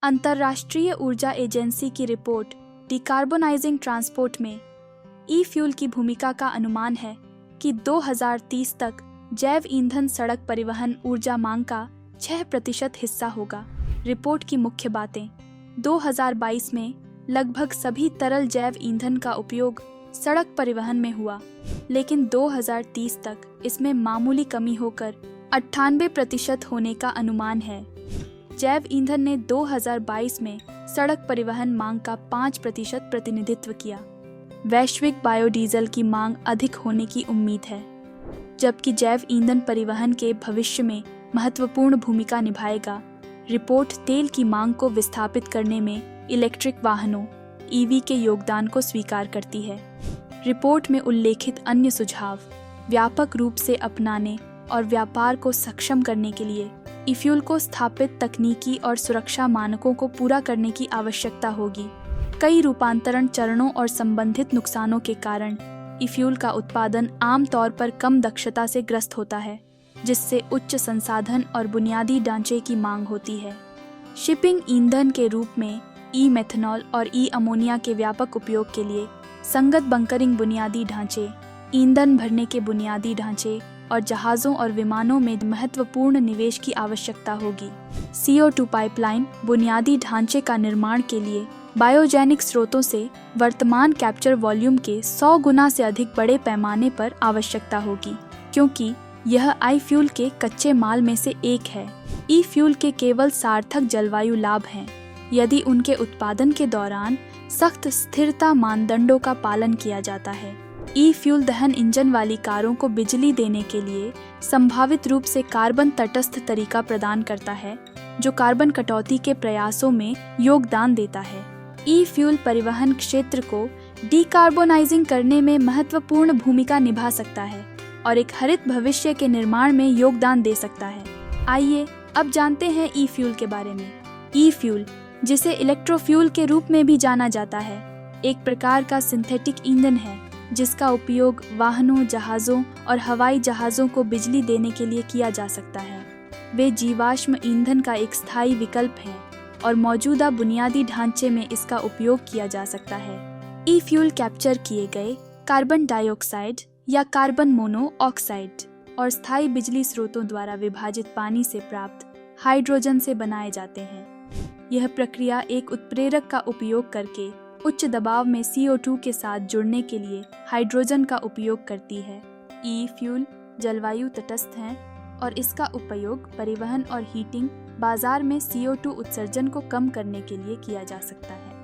अंतर्राष्ट्रीय ऊर्जा एजेंसी की रिपोर्ट डिकार्बोनाइजिंग ट्रांसपोर्ट में ई फ्यूल की भूमिका का अनुमान है कि 2030 तक जैव ईंधन सड़क परिवहन ऊर्जा मांग का 6% हिस्सा होगा। रिपोर्ट की मुख्य बातें: 2022 में लगभग सभी तरल जैव ईंधन का उपयोग सड़क परिवहन में हुआ, लेकिन 2030 तक इसमें मामूली कमी होकर 98% होने का अनुमान है। जैव ईंधन ने 2022 में सड़क परिवहन मांग का 5% प्रतिनिधित्व किया। वैश्विक बायोडीजल की मांग अधिक होने की उम्मीद है, जबकि जैव ईंधन परिवहन के भविष्य में महत्वपूर्ण भूमिका निभाएगा। रिपोर्ट तेल की मांग को विस्थापित करने में इलेक्ट्रिक वाहनों (ईवी) के योगदान को स्वीकार करती है। रिपोर्ट में उल्लेखित अन्य सुझाव व्यापक रूप से अपनाने और व्यापार को सक्षम करने के लिए ई फ्यूल को स्थापित तकनीकी और सुरक्षा मानकों को पूरा करने की आवश्यकता होगी। कई रूपांतरण चरणों और संबंधित नुकसानों के कारण ई फ्यूल का उत्पादन आमतौर पर कम दक्षता से ग्रस्त होता है, जिससे उच्च संसाधन और बुनियादी ढांचे की मांग होती है। शिपिंग ईंधन के रूप में ई मेथनॉल और ई अमोनिया के व्यापक उपयोग के लिए संगत बंकरिंग बुनियादी ढांचे, ईंधन भरने के बुनियादी ढांचे और जहाज़ों और विमानों में महत्वपूर्ण निवेश की आवश्यकता होगी। CO2 पाइपलाइन बुनियादी ढांचे का निर्माण के लिए बायोजेनिक स्रोतों से वर्तमान कैप्चर वॉल्यूम के 100 गुना से अधिक बड़े पैमाने पर आवश्यकता होगी, क्योंकि यह ई फ्यूल के कच्चे माल में से एक है। ई फ्यूल के केवल सार्थक जलवायु लाभ हैं यदि उनके उत्पादन के दौरान सख्त स्थिरता मानदंडों का पालन किया जाता है। ई फ्यूल दहन इंजन वाली कारों को बिजली देने के लिए संभावित रूप से कार्बन तटस्थ तरीका प्रदान करता है, जो कार्बन कटौती के प्रयासों में योगदान देता है। ई फ्यूल परिवहन क्षेत्र को डिकार्बोनाइजिंग करने में महत्वपूर्ण भूमिका निभा सकता है और एक हरित भविष्य के निर्माण में योगदान दे सकता है। आइए अब जानते हैं ई फ्यूल के बारे में। ई फ्यूल, जिसे इलेक्ट्रोफ्यूल के रूप में भी जाना जाता है, एक प्रकार का सिंथेटिक ईंधन है जिसका उपयोग वाहनों, जहाज़ों और हवाई जहाज़ों को बिजली देने के लिए किया जा सकता है। वे जीवाश्म ईंधन का एक स्थायी विकल्प है और मौजूदा बुनियादी ढांचे में इसका उपयोग किया जा सकता है। ई फ्यूल कैप्चर किए गए कार्बन डाइऑक्साइड या कार्बन मोनोऑक्साइड और स्थायी बिजली स्रोतों द्वारा विभाजित पानी से प्राप्त हाइड्रोजन से बनाए जाते हैं। यह प्रक्रिया एक उत्प्रेरक का उपयोग करके उच्च दबाव में CO2 के साथ जुड़ने के लिए हाइड्रोजन का उपयोग करती है। ई फ्यूल जलवायु तटस्थ हैं और इसका उपयोग परिवहन और हीटिंग बाजार में CO2 उत्सर्जन को कम करने के लिए किया जा सकता है।